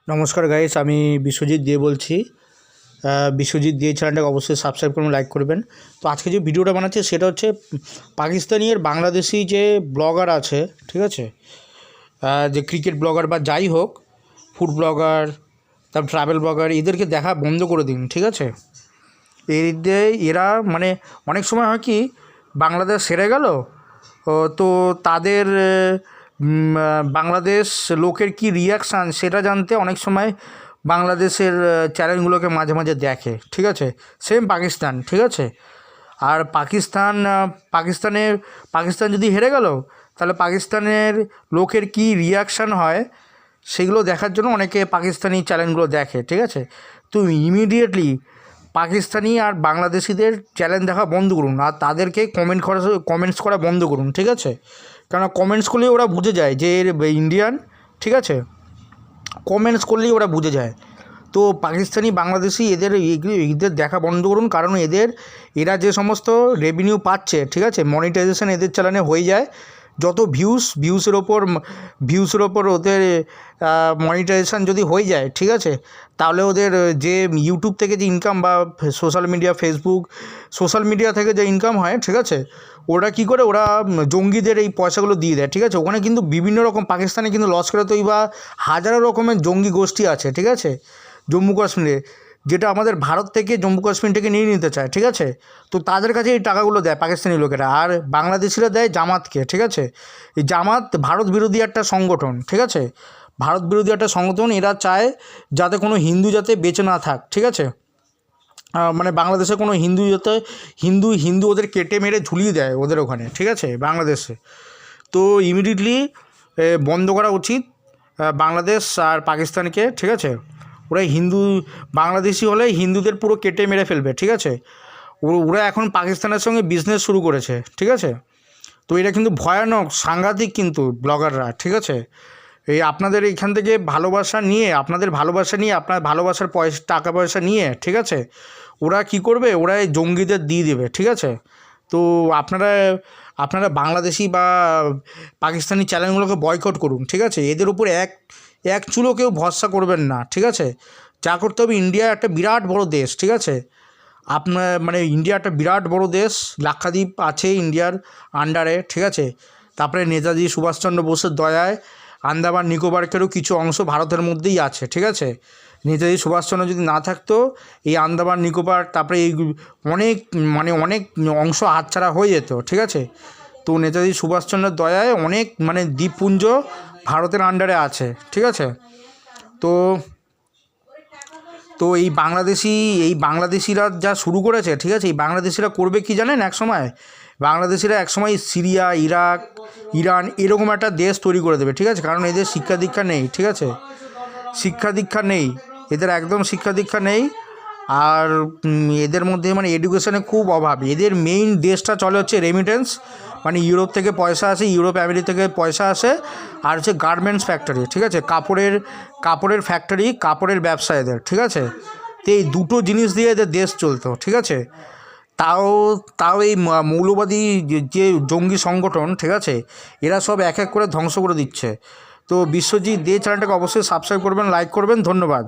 নমস্কার গাইস, আমি বিশ্বজিৎ দে বলছি। বিশ্বজিৎ দে চ্যানেলটাকে অবশ্যই সাবস্ক্রাইব করুন, লাইক করবেন। তো আজকে যে ভিডিওটা বানাচ্ছি সেটা হচ্ছে পাকিস্তানি আর বাংলাদেশি যে ব্লগার আছে, ঠিক আছে, যে ক্রিকেট ব্লগার বা যাই হোক, ফুড ব্লগার, তারপর ট্রাভেল ব্লগার, এদেরকে দেখা বন্ধ করে দিন, ঠিক আছে। এরা মানে অনেক সময় হয় কি, বাংলাদেশ হেরে গেল, তো তাদের বাংলাদেশ লোকের কি রিয়াকশান সেটা জানতে অনেক সময় বাংলাদেশের চ্যানেলগুলোকে মাঝে মাঝে দেখে, ঠিক আছে। সেম পাকিস্তান, ঠিক আছে। আর পাকিস্তান যদি হেরে গেল, তাহলে পাকিস্তানের লোকের কি রিয়াকশান হয় সেগুলো দেখার জন্য অনেকে পাকিস্তানি চ্যানেলগুলো দেখে, ঠিক আছে। তো ইমিডিয়েটলি পাকিস্তানি আর বাংলাদেশিদের চ্যানেল দেখা বন্ধ করুন, আর তাদেরকে কমেন্টস করা বন্ধ করুন, ঠিক আছে। কেননা কমেন্টস করলেই ওরা বুঝে যায় যে ইন্ডিয়ান, ঠিক আছে। কমেন্টস করলেই ওরা বুঝে যায়। তো পাকিস্তানি বাংলাদেশি এদের দেখা বন্ধ করুন, কারণ এরা যে সমস্ত রেভিনিউ পাচ্ছে, ঠিক আছে, মনিটাইজেশন এদের চ্যানেলে হয়ে যায়। যত ভিউসের ওপর ওদের মনিটাইজেশান যদি হয়ে যায়, ঠিক আছে, তাহলে ওদের যে ইউটিউব থেকে যে ইনকাম বা সোশ্যাল মিডিয়া থেকে যে ইনকাম হয়, ঠিক আছে, ওরা কী করে, ওরা জঙ্গিদের এই পয়সাগুলো দিয়ে দেয়, ঠিক আছে। ওখানে কিন্তু বিভিন্ন রকম পাকিস্তানে কিন্তু লস্কর তৈবা হাজারো রকমের জঙ্গি গোষ্ঠী আছে, ঠিক আছে, জম্মু কাশ্মীরে, যেটা আমাদের ভারত থেকে জম্মু কাশ্মীর থেকে নিয়ে নিতে চায়, ঠিক আছে। তো তাদের কাছে এই টাকাগুলো দেয় পাকিস্তানি লোকেরা, আর বাংলাদেশিরা দেয় জামাতকে, ঠিক আছে। এই জামাত ভারত বিরোধী একটা সংগঠন, ঠিক আছে, ভারত বিরোধী একটা সংগঠন। এরা চায় যাতে কোনো হিন্দু যাতে বেঁচে না থাক, ঠিক আছে, মানে বাংলাদেশে কোনো হিন্দু ওদের কেটে মেরে ঝুলিয়ে দেয় ওদের ওখানে, ঠিক আছে, বাংলাদেশে। তো ইমিডিয়েটলি বন্ধ করা উচিত বাংলাদেশ আর পাকিস্তানকে, ঠিক আছে। ওরা বাংলাদেশি হলে হিন্দুদের পুরো কেটে মেরে ফেলবে, ঠিক আছে। ওরা এখন পাকিস্তানের সঙ্গে বিজনেস শুরু করেছে, ঠিক আছে। তো এটা কিন্তু ভয়ানক, সাংঘাতিক কিন্তু ব্লগাররা, ঠিক আছে। এই আপনাদের এইখান থেকে আপনার ভালোবাসার টাকা পয়সা নিয়ে, ঠিক আছে, ওরা কি করবে, ওরা এই জঙ্গিদের দিয়ে দেবে, ঠিক আছে। তো আপনারা বাংলাদেশি বা পাকিস্তানি চ্যানেলগুলোকে বয়কট করুন, ঠিক আছে। এদের উপর এক চুলো কেউ ভরসা করবেন না, ঠিক আছে। যা করতে হবে, ইন্ডিয়া একটা বিরাট বড় দেশ, ঠিক আছে। ইন্ডিয়া একটা বিরাট বড় দেশ, লাক্ষাদ্বীপ আছে ইন্ডিয়ার আন্ডারে, ঠিক আছে। তারপরে নেতাজি সুভাষচন্দ্র বোসের দয়ায় আন্দামান নিকোবরেরও কিছু অংশ ভারতের মধ্যেই আছে, ঠিক আছে। নেতাজি সুভাষচন্দ্র যদি না থাকতো, এই আন্দামান নিকোবর, তারপরে এই অনেক অংশ হাতছাড়া হয়ে যেত, ঠিক আছে। তো নেতাজি সুভাষচন্দ্রের দয়ায় অনেক দ্বীপপুঞ্জ ভারতের আন্ডারে আছে, ঠিক আছে। তো এই বাংলাদেশিরা যা শুরু করেছে, ঠিক আছে, এই বাংলাদেশিরা করবে কি জানেন, বাংলাদেশিরা একসময় সিরিয়া, ইরাক, ইরান এরকম একটা দেশ তৈরি করে দেবে, ঠিক আছে। কারণ এদের শিক্ষা দীক্ষা নেই, ঠিক আছে, এদের একদম শিক্ষা দীক্ষা নেই। আর এদের মধ্যে এডুকেশনের খুব অভাব। এদের মেইন দেশটা চলে হচ্ছে রেমিটেন্স, ইউরোপ থেকে পয়সা আসে, আমেরিকা থেকে পয়সা আসে, আর হচ্ছে গার্মেন্টস ফ্যাক্টরি, ঠিক আছে, কাপড়ের ফ্যাক্টরি, কাপড়ের ব্যবসা এদের, ঠিক আছে। তো এই দুটো জিনিস দিয়ে এদের দেশ চলতো, ঠিক আছে। তাও এই মৌলবাদী যে জঙ্গি সংগঠন, ঠিক আছে, এরা সব এক এক করে ধ্বংস করে দিচ্ছে। তো বিশ্বজিৎ দে চ্যানেলটাকে অবশ্যই সাবস্ক্রাইব করবেন, লাইক করবেন, ধন্যবাদ।